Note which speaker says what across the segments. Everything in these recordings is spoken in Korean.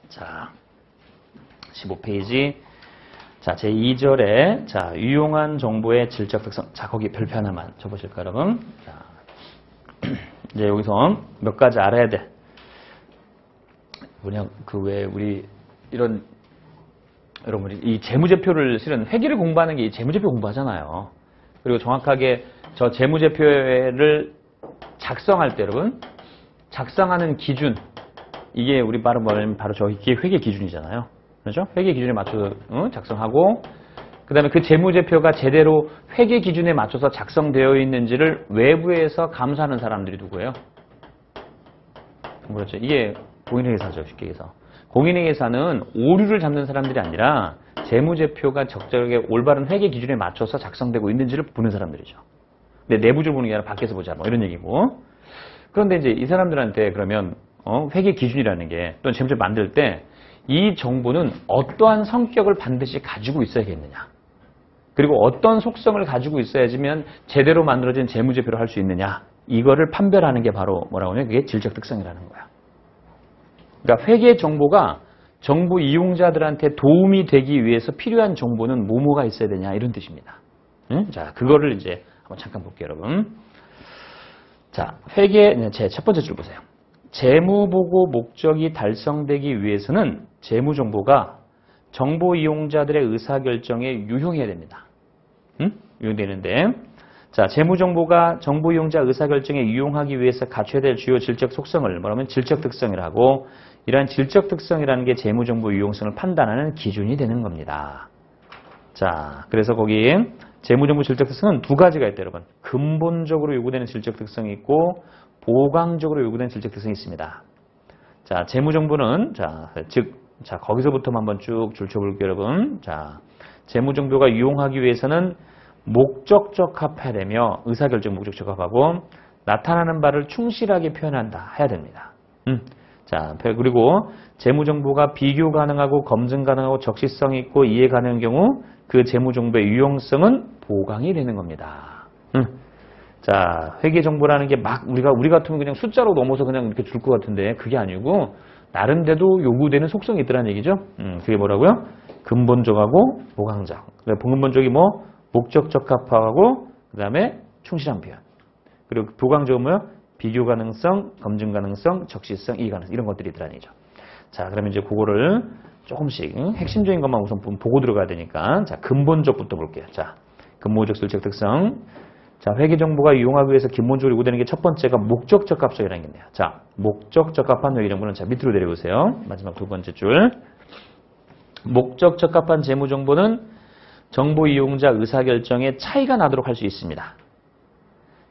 Speaker 1: 자, 15페이지. 자, 제2절에, 자, 유용한 정보의 질적 특성. 자, 거기 별표 하나만 쳐보실까요, 여러분? 자, 이제 여기서 몇 가지 알아야 돼. 뭐냐, 우리, 이런, 여러분이 이 재무제표를 실은 회계를 공부하는 게 이 재무제표 공부하잖아요. 그리고 정확하게 저 재무제표를 작성할 때 여러분, 작성하는 기준, 이게 우리 바로 말하면 바로 이게 회계 기준이잖아요. 그렇죠? 회계 기준에 맞춰서 작성하고, 그 다음에 그 재무제표가 제대로 회계 기준에 맞춰서 작성되어 있는지를 외부에서 감사하는 사람들이 누구예요? 그렇죠. 이게 공인회계사죠, 쉽게 얘기해서. 공인회계사는 오류를 잡는 사람들이 아니라 재무제표가 적절하게 올바른 회계 기준에 맞춰서 작성되고 있는지를 보는 사람들이죠. 근데 내부적으로 보는 게 아니라 밖에서 보자, 뭐 이런 얘기고. 그런데 이제 이 사람들한테 그러면 회계 기준이라는 게 또는 재무제표 만들 때 이 정보는 어떠한 성격을 반드시 가지고 있어야겠느냐. 그리고 어떤 속성을 가지고 있어야지만 제대로 만들어진 재무제표를 할 수 있느냐. 이거를 판별하는 게 바로 뭐라고 하냐. 그게 질적 특성이라는 거야. 그러니까 회계 정보가 정보 이용자들한테 도움이 되기 위해서 필요한 정보는 뭐뭐가 있어야 되냐 이런 뜻입니다. 응? 자, 그거를 이제 한번 잠깐 볼게요, 여러분. 자, 회계 제 첫 번째 줄 보세요. 재무보고 목적이 달성되기 위해서는 재무정보가 정보 이용자들의 의사결정에 유용해야 됩니다. 응? 유용되는데, 자, 재무정보가 정보 이용자 의사결정에 유용하기 위해서 갖춰야 될 주요 질적 속성을 뭐라면 질적 특성이라고, 이러한 질적 특성이라는 게 재무정보 유용성을 판단하는 기준이 되는 겁니다. 자, 그래서 거기 재무정보 질적 특성은 두 가지가 있대요, 여러분. 근본적으로 요구되는 질적 특성이 있고 보강적으로 요구되는 질적 특성이 있습니다. 자, 재무정보는 자, 거기서부터 한번 쭉 줄쳐볼게요, 여러분. 자, 재무정보가 유용하기 위해서는 목적적 합하되며 의사결정 목적적 합하고 나타나는 바를 충실하게 표현한다 해야 됩니다. 자, 그리고 재무정보가 비교 가능하고 검증 가능하고 적시성 있고 이해 가능한 경우 그 재무정보의 유용성은 보강이 되는 겁니다. 자, 회계정보라는 게 막 우리 같으면 그냥 숫자로 넘어서 그냥 이렇게 줄 것 같은데 그게 아니고 나름대로 요구되는 속성이 있다는 얘기죠. 그게 뭐라고요? 근본적하고 보강적. 근본적이 뭐? 목적적 합하고 그 다음에 충실한 표현. 그리고 보강적은 뭐요? 비교 가능성, 검증 가능성, 적시성, 이해 가능성 이런 것들이 있다는 얘기죠. 자, 그러면 이제 그거를 조금씩 핵심적인 것만 우선 보고 들어가야 되니까 자, 근본적부터 볼게요. 자, 근본적 질적 특성. 자, 회계정보가 이용하기 위해서 기본적으로 요구되는 게 첫 번째가 목적적 합성이라는 게 있네요. 자, 목적적 합한 회계정보는 자, 밑으로 내려보세요. 마지막 두 번째 줄. 목적적 합한 재무정보는 정보 이용자 의사결정에 차이가 나도록 할 수 있습니다.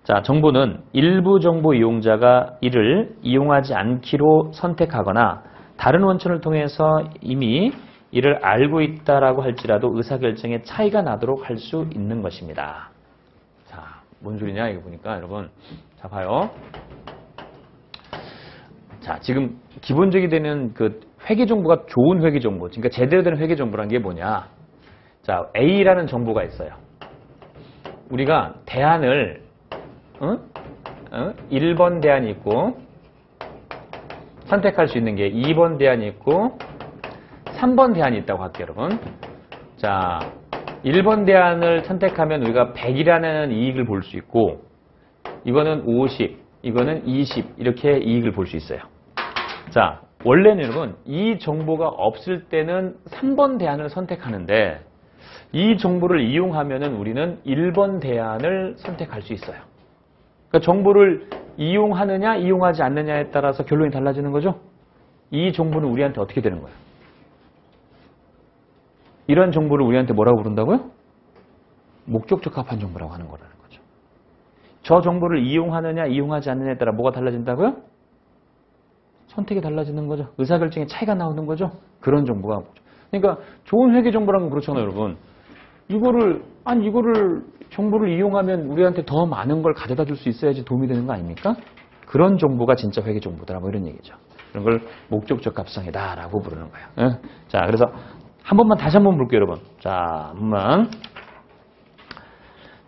Speaker 1: 자, 정보는 일부 정보 이용자가 이를 이용하지 않기로 선택하거나 다른 원천을 통해서 이미 이를 알고 있다라고 할지라도 의사결정에 차이가 나도록 할 수 있는 것입니다. 자, 뭔 소리냐 이거 보니까 여러분. 자, 봐요. 자, 지금 기본적이 되는 그 회계정보가 좋은 회계정보, 그러니까 제대로 된 회계정보란 게 뭐냐. 자, A라는 정보가 있어요. 우리가 대안을 1번 대안이 있고 선택할 수 있는 게 2번 대안이 있고 3번 대안이 있다고 할게요, 여러분. 자, 1번 대안을 선택하면 우리가 100이라는 이익을 볼 수 있고 이거는 50, 이거는 20 이렇게 이익을 볼 수 있어요. 자, 원래는 여러분 이 정보가 없을 때는 3번 대안을 선택하는데 이 정보를 이용하면은 우리는 1번 대안을 선택할 수 있어요. 그러니까 정보를 이용하느냐 이용하지 않느냐에 따라서 결론이 달라지는 거죠. 이 정보는 우리한테 어떻게 되는 거예요? 이런 정보를 우리한테 뭐라고 부른다고요? 목적적 합한 정보라고 하는 거라는 거죠. 저 정보를 이용하느냐 이용하지 않느냐에 따라 뭐가 달라진다고요? 선택이 달라지는 거죠. 의사결정에 차이가 나오는 거죠. 그런 정보가. 그러니까 좋은 회계정보라는 건 그렇잖아요, 여러분. 이거를 정보를 이용하면 우리한테 더 많은 걸 가져다 줄 수 있어야지 도움이 되는 거 아닙니까? 그런 정보가 진짜 회계정보다 뭐 이런 얘기죠. 그런 걸 목적적 합성이다라고 부르는 거예요. 네? 자, 그래서 다시 한 번 볼게요, 여러분. 자,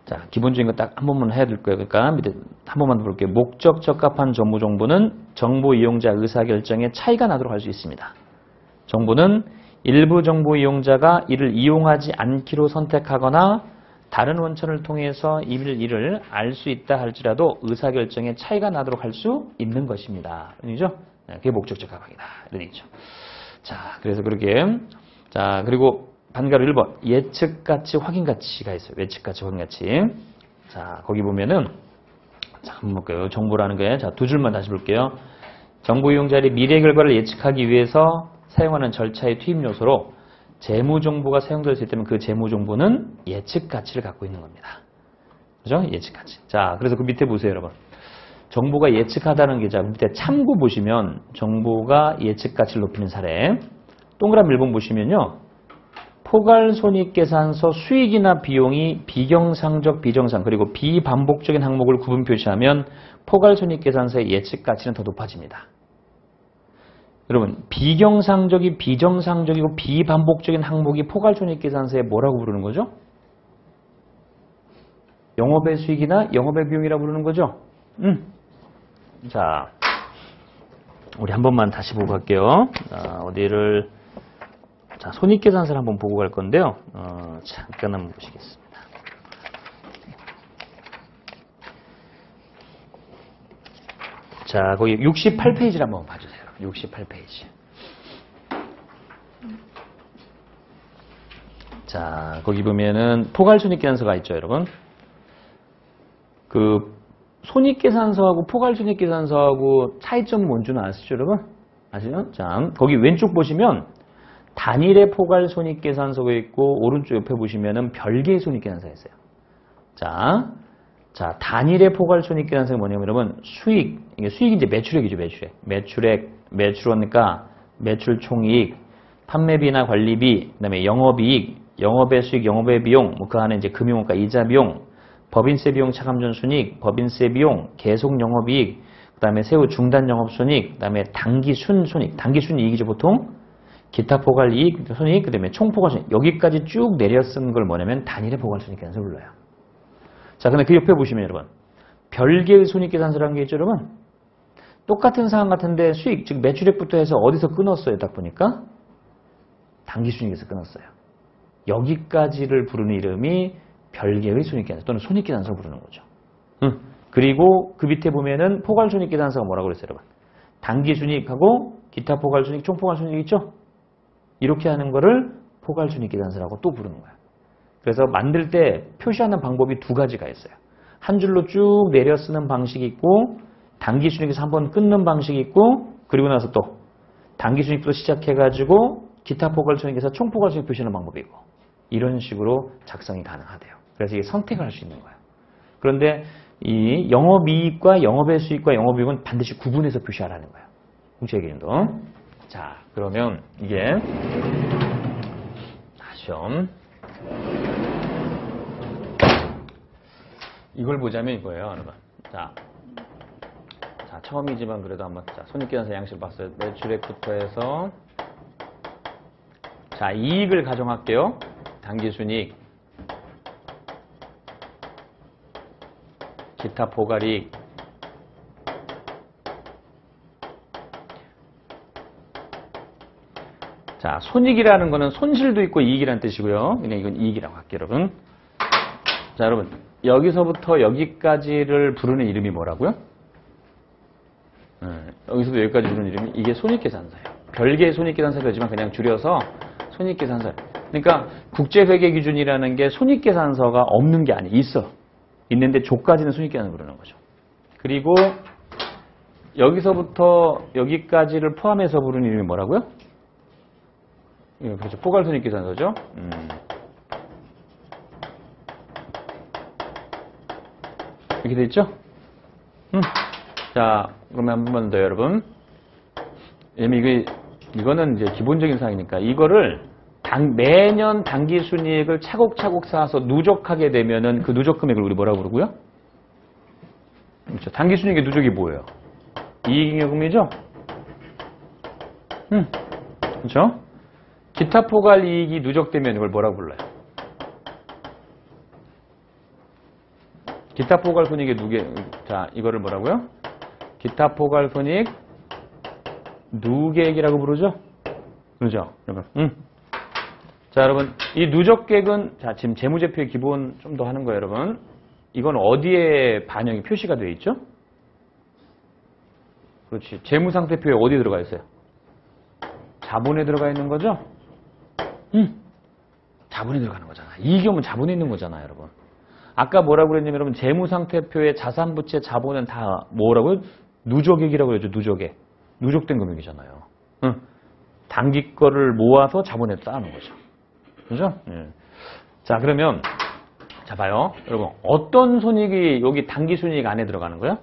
Speaker 1: 자, 기본적인 거 딱 한 번만 해야 될 거예요. 그러니까 밑에 한 번만 더 볼게요. 목적 적합한 정보는 정보 이용자 의사결정에 차이가 나도록 할 수 있습니다. 정보는 일부 정보 이용자가 이를 이용하지 않기로 선택하거나 다른 원천을 통해서 이를 알 수 있다 할지라도 의사결정에 차이가 나도록 할 수 있는 것입니다. 그죠? 그게 목적적 가방이다. 이런 얘기죠. 자, 그래서 그렇게. 자, 그리고 반가로 1번. 예측가치, 확인가치가 있어요. 예측가치, 확인가치. 자, 거기 보면은, 자, 한번 볼게요. 정보라는 게, 자, 두 줄만 다시 볼게요. 정보 이용자의 미래 결과를 예측하기 위해서 사용하는 절차의 투입 요소로 재무 정보가 사용될 수 있다면 그 재무 정보는 예측 가치를 갖고 있는 겁니다. 그죠? 예측 가치. 자, 그래서 그 밑에 보세요, 여러분. 정보가 예측하다는 게, 자, 밑에 참고 보시면 정보가 예측 가치를 높이는 사례. 동그라미 1번 보시면요. 포괄손익계산서 수익이나 비용이 비경상적, 비정상, 그리고 비반복적인 항목을 구분 표시하면 포괄손익계산서의 예측 가치는 더 높아집니다. 여러분, 비경상적이 비정상적이고 비반복적인 항목이 포괄손익계산서에 뭐라고 부르는 거죠? 영업의 수익이나 영업의 비용이라고 부르는 거죠? 자, 우리 한 번만 다시 보고 갈게요. 어디를, 자, 손익계산서를 한번 보고 갈 건데요. 잠깐 한번 보시겠습니다. 자, 거기 68페이지를 한번 봐주세요. 68페이지. 자, 거기 보면은 포괄손익계산서가 있죠, 여러분. 그 손익계산서하고 포괄손익계산서하고 차이점은 뭔지 아시죠, 여러분? 아시죠? 자, 거기 왼쪽 보시면 단일의 포괄손익계산서가 있고 오른쪽 옆에 보시면은 별개의 손익계산서가 있어요. 자, 단일의 포괄손익계산서가 뭐냐면 여러분 수익, 이게 수익이 이제 매출액이죠, 매출원가, 매출총이익, 판매비나 관리비, 그다음에 영업이익, 영업의 수익, 영업의 비용, 뭐 그 안에 이제 금융원가, 이자 비용, 법인세 비용 차감전 순이익, 법인세 비용, 계속 영업이익, 그다음에 세후 중단 영업순이익, 그다음에 단기순 순이익, 단기순 이익이죠 보통. 기타 포괄이익, 순이익, 그다음에 총포괄순이익. 여기까지 쭉 내려 쓴 걸 뭐냐면 단일의 포괄순이익계산서 불러요. 자, 근데 그 옆에 보시면 여러분 별개의 손익계산서라는 게 있죠, 여러분. 똑같은 상황 같은데 수익, 즉 매출액부터 해서 어디서 끊었어요? 딱 보니까 단기순이익에서 끊었어요. 여기까지를 부르는 이름이 별개의 손익계산서 또는 손익계산서 부르는 거죠. 그리고 그 밑에 보면은 포괄손익계산서가 뭐라고 그랬어요, 여러분? 단기순이익하고 기타 포괄순이익, 총포괄순이익 있죠? 이렇게 하는 거를 포괄손익계산서라고 또 부르는 거예요. 그래서 만들 때 표시하는 방법이 두 가지가 있어요. 한 줄로 쭉 내려 쓰는 방식이 있고 단기순이익에서 한번 끊는 방식이 있고 그리고 나서 또 단기순이익부터 시작해가지고 기타 포괄손익에서 총포괄손익 표시하는 방법이 있고 이런 식으로 작성이 가능하대요. 그래서 이게 선택을 할 수 있는 거예요. 그런데 이 영업이익과 영업의 수익과 영업이익은 반드시 구분해서 표시하라는 거예요. 공채 개념도. 자, 그러면 이게 시험 이걸 보자면 이거예요, 여러분. 자, 처음이지만 그래도 한번 자, 손익계산서 양식을 봤어요. 매출액부터 해서 자, 이익을 가정할게요. 단기순이익, 기타 포괄이익, 자, 손익이라는 거는 손실도 있고 이익이라는 뜻이고요. 그냥 이건 이익이라고 할게요, 여러분. 자, 여러분. 여기서부터 여기까지를 부르는 이름이 뭐라고요? 여기서부터 여기까지 부르는 이름이 이게 손익계산서예요. 별개의 손익계산서지만 그냥 줄여서 손익계산서. 그러니까 국제회계기준이라는 게 손익계산서가 없는 게 아니에요. 있어. 있는데 조까지는 손익계산서 부르는 거죠. 그리고 여기서부터 여기까지를 포함해서 부르는 이름이 뭐라고요? 예, 그렇죠. 포괄손익계산서죠. 이렇게 돼 있죠? 자, 그러면 한 번 더 여러분. 이거는 이제 기본적인 사항이니까 이거를 매년 단기순이익을 차곡차곡 쌓아서 누적하게 되면은 그 누적 금액을 우리 뭐라고 부르고요? 그렇죠. 단기순이익의 누적이 뭐예요? 이익잉여금이죠? 그렇죠? 기타 포괄 이익이 누적되면 이걸 뭐라고 불러요? 기타 포괄 손익의 자, 이거를 뭐라고요? 기타 포괄 손익 누계액이라고 부르죠? 그러죠? 여러분. 자, 여러분. 이 누적객은, 자, 지금 재무제표의 기본 좀 더 하는 거예요, 여러분. 이건 어디에 반영이 표시가 되어 있죠? 그렇지. 재무상태표에 어디 들어가 있어요? 자본에 들어가 있는 거죠? 자본에 들어가는 거잖아. 이익이면 자본에 있는 거잖아요, 여러분. 아까 뭐라고 그랬냐면, 여러분, 재무상태표의 자산부채 자본은 다 뭐라고요? 누적액이라고 그러죠, 누적액. 누적된 금액이잖아요. 단기 거를 모아서 자본에 쌓는 거죠. 그죠? 예. 자, 그러면, 자, 봐요. 여러분, 어떤 손익이 여기 단기 순이익 안에 들어가는 거예요?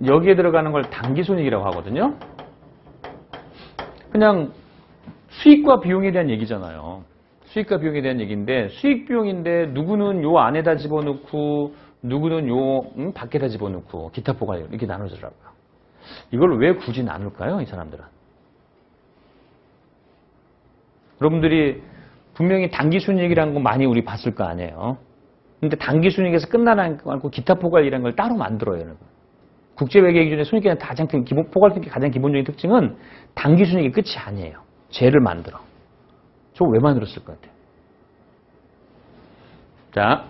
Speaker 1: 여기에 들어가는 걸 단기 순이익이라고 하거든요. 그냥 수익과 비용에 대한 얘기잖아요. 수익과 비용에 대한 얘기인데 수익 비용인데 누구는 요 안에다 집어넣고 누구는 요 밖에다 집어넣고 기타 포괄 이렇게 나눠지더라고요. 이걸 왜 굳이 나눌까요? 이 사람들은. 여러분들이 분명히 단기 순이익이라는 거 많이 우리 봤을 거 아니에요. 근데 단기 순이익에서 끝나는 거 말고 기타 포괄이라는 걸 따로 만들어요, 여러분. 국제회계 기준의 손익계산 가장 큰 기본 포괄 손익의 가장 기본적인 특징은 단기 순이익이 끝이 아니에요. 쟤를 만들어. 저거 왜 만들었을 것 같아요? 자,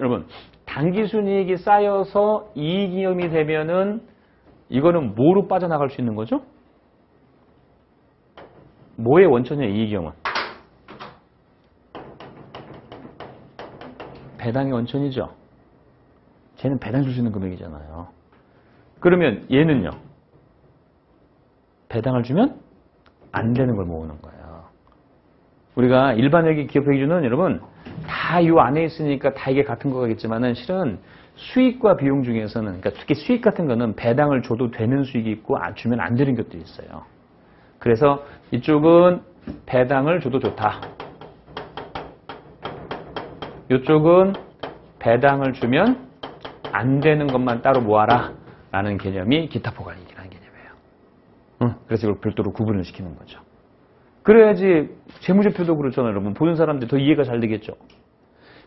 Speaker 1: 여러분 단기 순이익이 쌓여서 이익이염이 되면은 이거는 뭐로 빠져나갈 수 있는 거죠? 뭐의 원천이에요, 이익이염은? 배당의 원천이죠. 쟤는 배당 줄 수 있는 금액이잖아요. 그러면 얘는요. 배당을 주면 안 되는 걸 모으는 거예요. 우리가 일반 회계 기업 회계 기준은 여러분 다 이 안에 있으니까 다 이게 같은 거겠지만은 실은 수익과 비용 중에서는 그러니까 특히 수익 같은 거는 배당을 줘도 되는 수익이 있고 주면 안 되는 것들이 있어요. 그래서 이쪽은 배당을 줘도 좋다. 이쪽은 배당을 주면 안 되는 것만 따로 모아라 라는 개념이 기타 포괄이익이라는 개념이에요. 그래서 이걸 별도로 구분을 시키는 거죠. 그래야지 재무제표도 그렇잖아요. 여러분 보는 사람들 더 이해가 잘 되겠죠.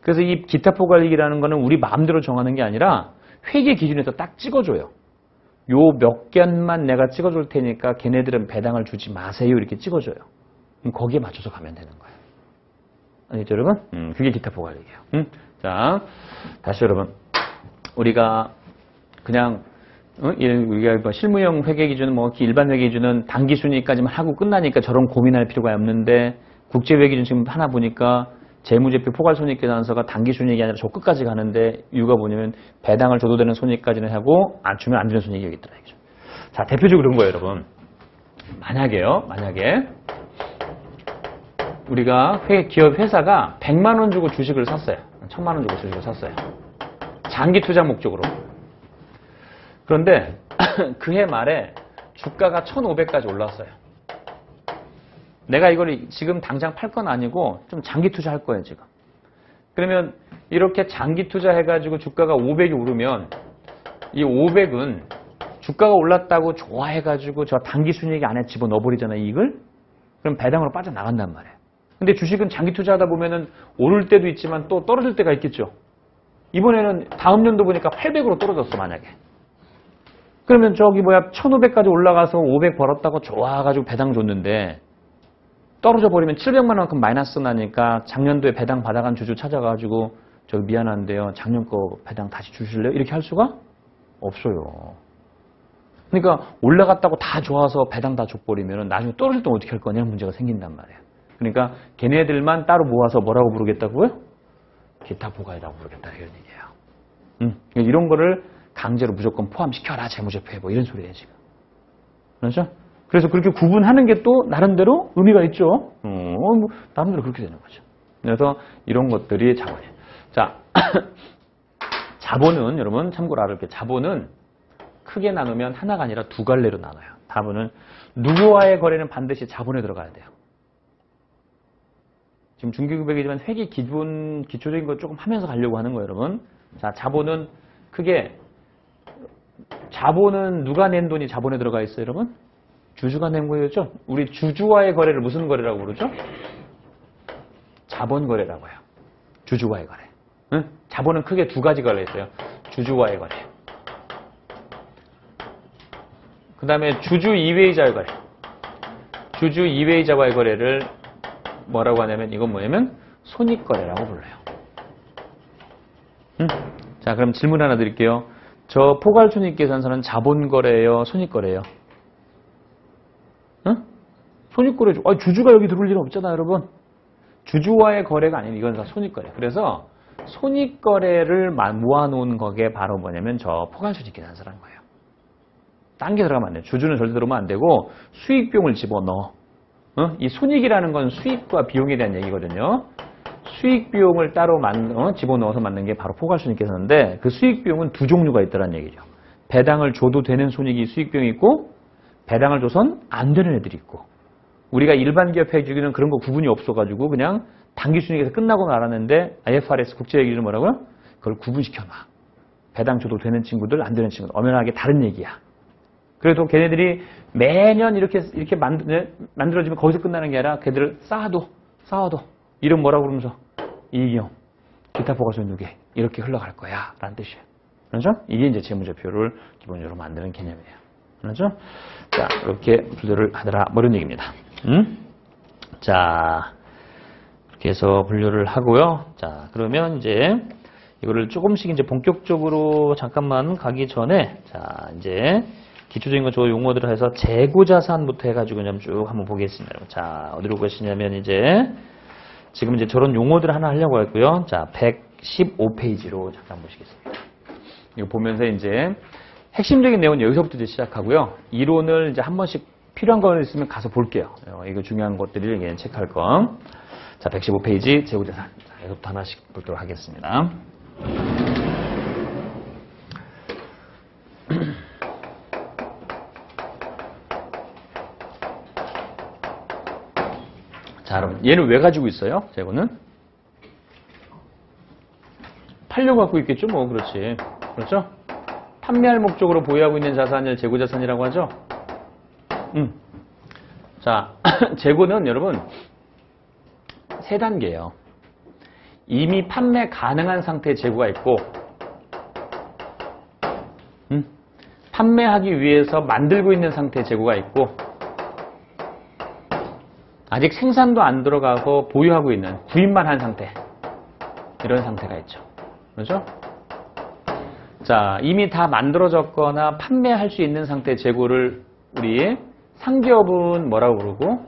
Speaker 1: 그래서 이 기타 포괄이익이라는 거는 우리 마음대로 정하는 게 아니라 회계 기준에서 딱 찍어줘요. 요 몇 개만 내가 찍어줄 테니까 걔네들은 배당을 주지 마세요 이렇게 찍어줘요. 그럼 거기에 맞춰서 가면 되는 거예요. 아시죠 여러분? 그게 기타 포괄이익이에요. 자, 다시 여러분 우리가 그냥 우리가 뭐 실무형 회계 기준은 뭐 일반 회계 기준은 단기 순이익까지만 하고 끝나니까 저런 고민할 필요가 없는데 국제 회계 기준 지금 하나 보니까 재무제표 포괄 손익계산서가 단기 순이익이 아니라 저 끝까지 가는데 이유가 뭐냐면 배당을 줘도 되는 손익까지는 하고 안 주면 안 되는 손익이 여기 있더라. 자, 대표적으로 그런 거예요, 여러분. 만약에 우리가 기업 회사가 100만 원 주고 주식을 샀어요. 1000만 원 주고 주식을 샀어요. 장기 투자 목적으로. 그런데 그해 말에 주가가 1,500까지 올랐어요. 내가 이걸 지금 당장 팔 건 아니고 좀 장기 투자할 거예요, 지금. 그러면 이렇게 장기 투자해가지고 주가가 500이 오르면 이 500은 주가가 올랐다고 좋아해가지고 저 단기 순이익 안에 집어넣어버리잖아요, 이익을? 그럼 배당으로 빠져나간단 말이에요. 근데 주식은 장기 투자하다 보면은 오를 때도 있지만 또 떨어질 때가 있겠죠. 이번에는 다음 연도 보니까 800으로 떨어졌어, 만약에. 그러면 저기 1,500까지 올라가서 500 벌었다고 좋아가지고 배당 줬는데 떨어져 버리면 700만 원만큼 마이너스 나니까 작년도에 배당 받아간 주주 찾아가지고 저기 미안한데요. 작년 거 배당 다시 주실래요? 이렇게 할 수가 없어요. 그러니까 올라갔다고 다 좋아서 배당 다 줘버리면 나중에 떨어질 때 어떻게 할 거냐 문제가 생긴단 말이에요. 그러니까 걔네들만 따로 모아서 뭐라고 부르겠다고요? 기타 포괄이라고 부르겠다 이런 얘기예요. 이런 거를 강제로 무조건 포함시켜라 재무제표에 뭐 이런 소리예요 지금. 그렇죠? 그래서 그렇게 구분하는 게 또 나름대로 의미가 있죠. 뭐 나름대로 그렇게 되는 거죠. 그래서 이런 것들이 자본이에요. 자, 자본은 여러분 참고로 알아볼게요. 자본은 크게 나누면 하나가 아니라 두 갈래로 나눠요. 자본은 누구와의 거래는 반드시 자본에 들어가야 돼요. 지금 중기급액이지만 회계 기본 기초적인 거 조금 하면서 가려고 하는 거예요, 여러분. 자, 자본은 크게 자본은 누가 낸 돈이 자본에 들어가 있어요, 여러분? 주주가 낸 거였죠? 우리 주주와의 거래를 무슨 거래라고 부르죠? 자본 거래라고 해요. 주주와의 거래. 응? 자본은 크게 두 가지 거래가 있어요. 주주와의 거래. 그 다음에 주주 이외의자의 거래. 주주 이외의자와의 거래를 뭐라고 하냐면 이건 뭐냐면 손익거래라고 불러요. 자, 그럼 질문 하나 드릴게요. 저 포괄손익계산서는 자본거래예요? 손익거래예요? 응? 손익거래죠. 주주가 여기 들어올 일은 없잖아요, 여러분. 주주와의 거래가 아닌 이건 다 손익거래. 그래서 손익거래를 모아놓은 거게 바로 뭐냐면 저 포괄손익계산서라는 거예요. 딴 게 들어가면 안 돼요. 주주는 절대 들어오면 안 되고 수익비용을 집어넣어. 이 손익이라는 건 수익과 비용에 대한 얘기거든요. 수익비용을 따로 집어넣어서 만든 게 바로 포괄손익계산서인데 그 수익비용은 두 종류가 있다는 얘기죠. 배당을 줘도 되는 손익이 수익비용이 있고 배당을 줘선 안 되는 애들이 있고 우리가 일반 기업회 기준은 그런 거 구분이 없어가지고 그냥 당기순이익에서 끝나고 말았는데 IFRS 국제회계 기준은 뭐라고요? 그걸 구분시켜놔. 배당 줘도 되는 친구들, 안 되는 친구들. 엄연하게 다른 얘기야. 그래도 걔네들이 매년 이렇게 만들어지면 거기서 끝나는 게 아니라 걔들을 쌓아도 이름 뭐라고 그러면서 이익이용, 기타 포괄손익 누계 이렇게 흘러갈 거야 라는 뜻이에요. 그렇죠? 이게 이제 재무제표를 기본적으로 만드는 개념이에요. 그렇죠? 자, 이렇게 분류를 하더라 뭐 이런 얘기입니다. 자, 이렇게 해서 분류를 하고요. 자, 그러면 이제 이거를 조금씩 이제 본격적으로 잠깐만 가기 전에 자, 이제 기초적인 거 저 용어들을 해서 재고자산부터 해가지고 그냥 쭉 한번 보겠습니다. 자, 어디로 가시냐면 이제 지금 이제 저런 용어들을 하나 하려고 했고요. 자, 115페이지로 잠깐 보시겠습니다. 이거 보면서 이제 핵심적인 내용은 여기서부터 이제 시작하고요. 이론을 이제 한 번씩 필요한 거 있으면 가서 볼게요. 이거 중요한 것들을 이제 체크할 거. 자, 115페이지 재고자산. 자, 여기서부터 하나씩 보도록 하겠습니다. 자, 여러분, 얘는 왜 가지고 있어요? 재고는? 팔려고 갖고 있겠죠, 뭐, 그렇지. 그렇죠? 판매할 목적으로 보유하고 있는 자산을 재고자산이라고 하죠? 자, 재고는 여러분, 세 단계예요. 이미 판매 가능한 상태의 재고가 있고, 판매하기 위해서 만들고 있는 상태의 재고가 있고, 아직 생산도 안 들어가고 보유하고 있는 구입만 한 상태 이런 상태가 있죠. 그렇죠? 자, 이미 다 만들어졌거나 판매할 수 있는 상태의 재고를 우리 상기업은 뭐라고 부르고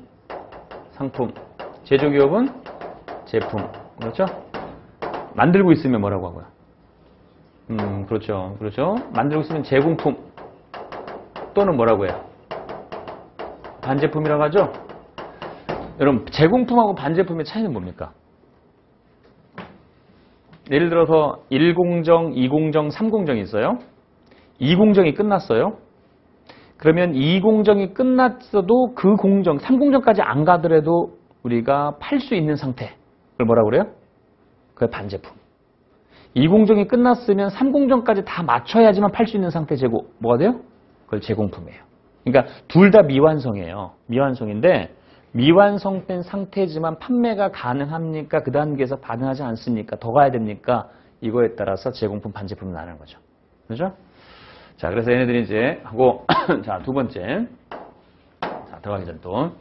Speaker 1: 상품, 제조기업은 제품. 그렇죠? 만들고 있으면 뭐라고 하고요? 그렇죠. 만들고 있으면 제공품 또는 뭐라고 해요? 반제품이라고 하죠? 여러분, 제공품하고 반제품의 차이는 뭡니까? 예를 들어서 1공정, 2공정, 3공정이 있어요. 2공정이 끝났어요. 그러면 2공정이 끝났어도 그 공정, 3공정까지 안 가더라도 우리가 팔 수 있는 상태. 그걸 뭐라고 그래요? 그게 반제품. 2공정이 끝났으면 3공정까지 다 맞춰야지만 팔 수 있는 상태 재고. 뭐가 돼요? 그걸 제공품이에요. 그러니까 둘 다 미완성이에요. 미완성인데 미완성된 상태지만 판매가 가능합니까? 그 단계에서 반응하지 않습니까? 더 가야 됩니까? 이거에 따라서 제공품, 반제품이 나누는 거죠. 그렇죠? 자, 그래서 얘네들이 이제 하고 자, 두 번째. 자, 들어가기 전에 또.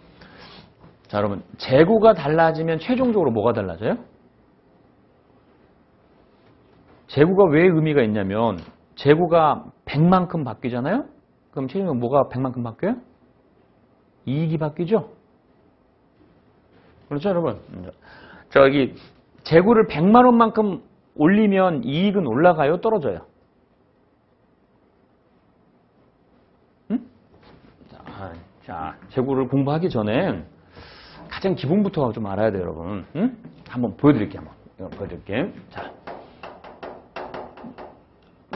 Speaker 1: 자, 여러분, 재고가 달라지면 최종적으로 뭐가 달라져요? 재고가 왜 의미가 있냐면 재고가 100만큼 바뀌잖아요? 그럼 최종적으로 뭐가 100만큼 바뀌어요? 이익이 바뀌죠? 그렇죠, 여러분? 자, 여기 재고를 100만 원만큼 올리면 이익은 올라가요? 떨어져요? 응? 자, 재고를 공부하기 전에 가장 기본부터 좀 알아야 돼요, 여러분. 응? 한번 보여드릴게요. 자,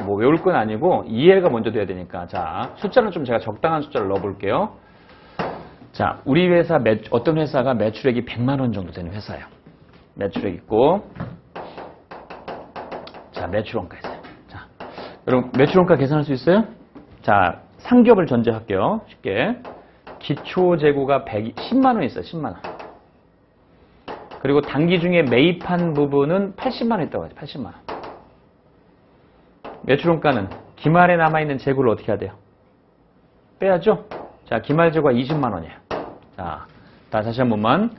Speaker 1: 뭐 외울 건 아니고 이해가 먼저 돼야 되니까. 자, 숫자는 좀 제가 적당한 숫자를 넣어볼게요. 자, 우리 회사 어떤 회사가 매출액이 100만 원 정도 되는 회사예요. 매출액 있고, 자, 매출원가 있어요. 자, 여러분 매출원가 계산할 수 있어요? 자, 상기업을 전제할게요. 쉽게. 기초 재고가 10만 원 있어요. 10만 원. 그리고 단기 중에 매입한 부분은 80만 원 있다고 하죠. 80만 원. 매출원가는 기말에 남아있는 재고를 어떻게 해야 돼요? 빼야죠? 자, 기말재고가 20만 원이에요. 자, 다시 한 번만.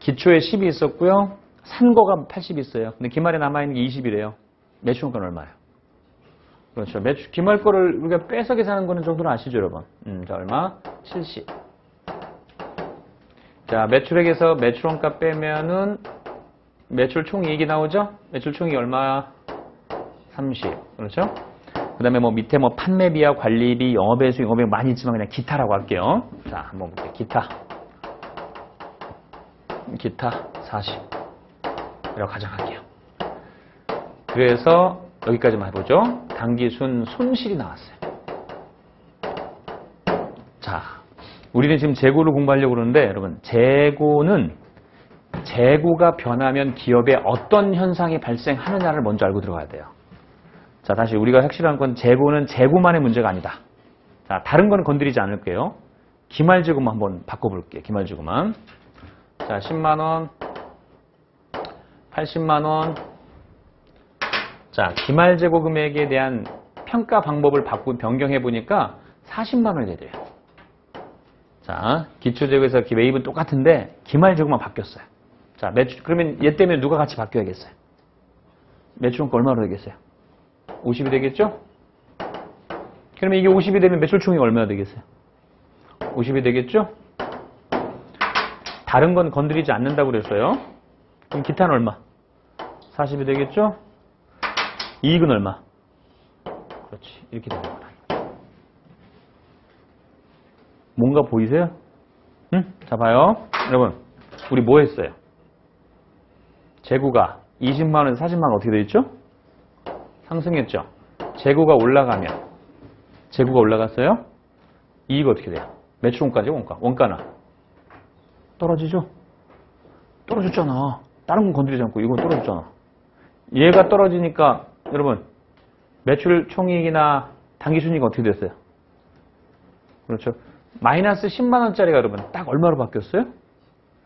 Speaker 1: 기초에 10이 있었고요. 산 거가 80이 있어요. 근데 기말에 남아있는 게 20이래요. 매출원가는 얼마예요? 그렇죠. 기말 거를 우리가 빼서 계산하는 거는 정도는 아시죠, 여러분? 자, 얼마? 70. 자, 매출액에서 매출원가 빼면은 매출 총이익이 나오죠? 매출 총이익이 얼마야? 30. 그렇죠? 그 다음에 뭐 밑에 뭐 판매비와 관리비, 영업외 수익, 영업외 많이 있지만 그냥 기타라고 할게요. 자, 한번 볼게요. 기타 40. 이라고 가정할게요. 그래서 여기까지만 해보죠. 당기순 손실이 나왔어요. 자, 우리는 지금 재고를 공부하려고 그러는데 여러분, 재고가 변하면 기업에 어떤 현상이 발생하느냐를 먼저 알고 들어가야 돼요. 자, 다시 우리가 확실한 건 재고는 재고만의 문제가 아니다. 자, 다른 거는 건드리지 않을게요. 기말재고만 한번 바꿔볼게요. 기말재고만. 자, 10만원, 80만원. 자, 기말재고 금액에 대한 평가 방법을 변경해보니까 40만원이 되대요. 자, 기초재고에서 매입은 똑같은데 기말재고만 바뀌었어요. 자, 그러면 얘 때문에 누가 같이 바뀌어야겠어요? 매출원가 얼마로 되겠어요? 50이 되겠죠? 그러면 이게 50이 되면 매출총액이 얼마나 되겠어요? 50이 되겠죠? 다른 건 건드리지 않는다고 그랬어요. 그럼 기타는 얼마? 40이 되겠죠? 이익은 얼마? 그렇지. 이렇게 되는 거다. 뭔가 보이세요? 응? 자, 봐요. 여러분, 우리 뭐 했어요? 재고가 20만원에서 40만원 어떻게 되어 있죠? 상승했죠? 재고가 올라갔어요? 이익 어떻게 돼요? 매출원가죠, 원가. 원가는 떨어지죠? 떨어졌잖아. 다른 건 건드리지 않고 이건 떨어졌잖아. 얘가 떨어지니까 여러분, 매출 총이익이나 당기순이익이 어떻게 됐어요? 그렇죠? 마이너스 10만원짜리가 여러분 딱 얼마로 바뀌었어요?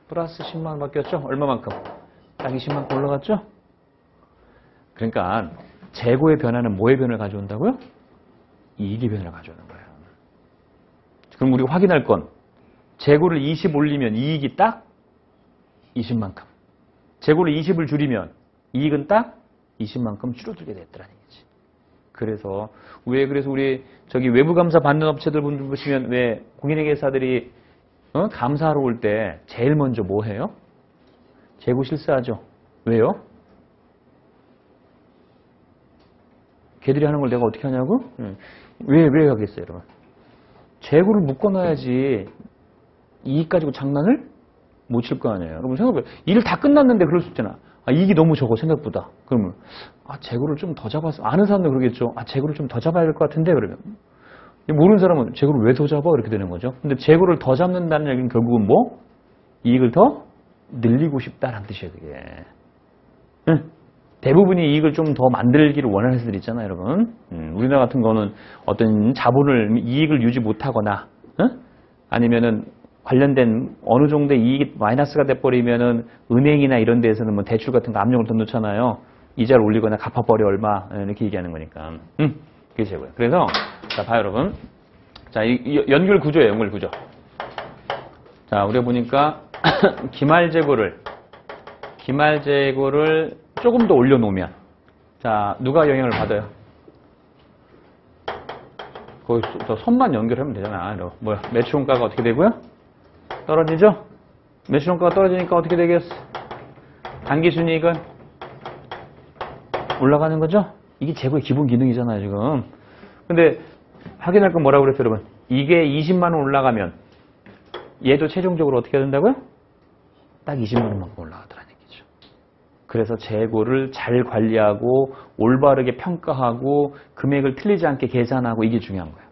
Speaker 1: 플러스 10만원 바뀌었죠? 얼마만큼? 딱 20만큼 올라갔죠? 그러니까 재고의 변화는 뭐의 변화를 가져온다고요? 이익의 변화를 가져오는 거예요. 그럼 우리가 확인할 건 재고를 20 올리면 이익이 딱 20만큼. 재고를 20을 줄이면 이익은 딱 20만큼 줄어들게 됐더라는 얘기지. 그래서 우리 저기 외부 감사 받는 업체들 분들 보시면 왜 공인회계사들이 감사하러 올 때 제일 먼저 뭐 해요? 재고 실사하죠. 왜요? 걔들이 하는 걸 내가 어떻게 하냐고? 왜 하겠어요, 여러분? 재고를 묶어놔야지 이익 가지고 장난을 못 칠 거 아니에요. 여러분 생각해봐요. 일 다 끝났는데 그럴 수 있잖아. 이익이 너무 적어 생각보다. 그러면 재고를 좀 더 잡아서 아는 사람도 그러겠죠. 재고를 좀 더 잡아야 될 것 같은데 그러면 모르는 사람은 재고를 왜 더 잡아? 이렇게 되는 거죠. 근데 재고를 더 잡는다는 얘기는 결국은 뭐? 이익을 더 늘리고 싶다라는 뜻이에요, 그게. 대부분이 이익을 좀 더 만들기를 원하는 회사들 있잖아요, 여러분. 우리나라 같은 거는 어떤 이익을 유지 못하거나, 아니면은 관련된 어느 정도의 이익이 마이너스가 돼버리면은 은행이나 이런 데에서는 뭐 대출 같은 거 압력을 더 넣잖아요. 이자를 올리거나 갚아버려 얼마 이렇게 얘기하는 거니까. 그게 최고예요. 그래서 자, 봐요, 여러분. 자, 이 연결 구조예요, 연결 구조. 자, 우리가 보니까 기말재고를 조금 더 올려놓으면 자, 누가 영향을 받아요? 거기 저 선만 연결하면 되잖아. 뭐야? 매출원가가 어떻게 되고요? 떨어지죠? 매출원가가 떨어지니까 어떻게 되겠어? 당기순이익은 올라가는 거죠? 이게 재고의 기본 기능이잖아요, 지금. 근데 확인할 건 뭐라고 그랬어요, 여러분? 이게 20만 원 올라가면 얘도 최종적으로 어떻게 된다고요? 딱 20만 원만큼 올라가더라는 얘기죠. 그래서 재고를 잘 관리하고 올바르게 평가하고 금액을 틀리지 않게 계산하고 이게 중요한 거예요.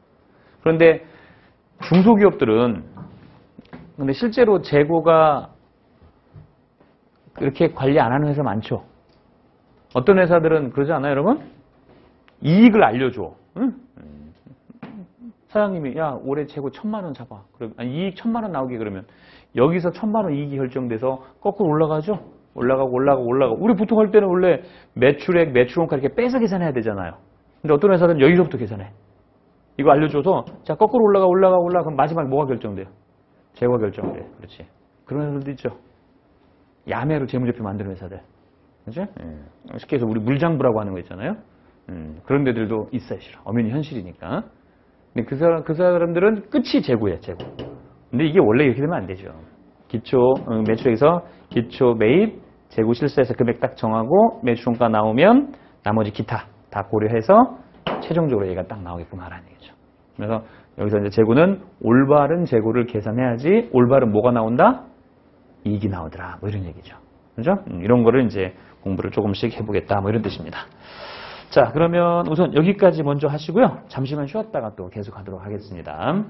Speaker 1: 그런데 중소기업들은 근데 실제로 재고가 그렇게 관리 안 하는 회사 많죠. 어떤 회사들은 그러지 않아요, 여러분? 이익을 알려줘. 응? 사장님이 야 올해 재고 1,000만 원 잡아. 이익 1,000만 원 나오게 그러면 여기서 1,000만 원 이익이 결정돼서 거꾸로 올라가죠. 올라가고. 우리 보통 할 때는 원래 매출액, 매출원가 이렇게 빼서 계산해야 되잖아요. 근데 어떤 회사들은 여기서부터 계산해. 이거 알려줘서 자 거꾸로 올라가 그럼 마지막에 뭐가 결정돼요? 재고가 결정돼요. 그렇지. 그런 회사들도 있죠. 야매로 재무제표 만드는 회사들. 그죠? 쉽게 해서 우리 물장부라고 하는 거 있잖아요. 그런 데들도 있어요. 엄연히 현실이니까. 근데 그 사람들은 끝이 재고예요. 재고. 근데 이게 원래 이렇게 되면 안 되죠. 기초 매출액에서 기초 매입, 재고 실사해서 금액 딱 정하고 매출원가 나오면 나머지 기타 다 고려해서 최종적으로 얘가 딱 나오게끔 하라는 얘기죠. 그래서 여기서 이제 재고는 올바른 재고를 계산해야지 올바른 뭐가 나온다? 이익이 나오더라. 뭐 이런 얘기죠. 그죠? 이런 거를 이제 공부를 조금씩 해보겠다. 뭐 이런 뜻입니다. 자, 그러면 우선 여기까지 먼저 하시고요. 잠시만 쉬었다가 또 계속 하도록 하겠습니다.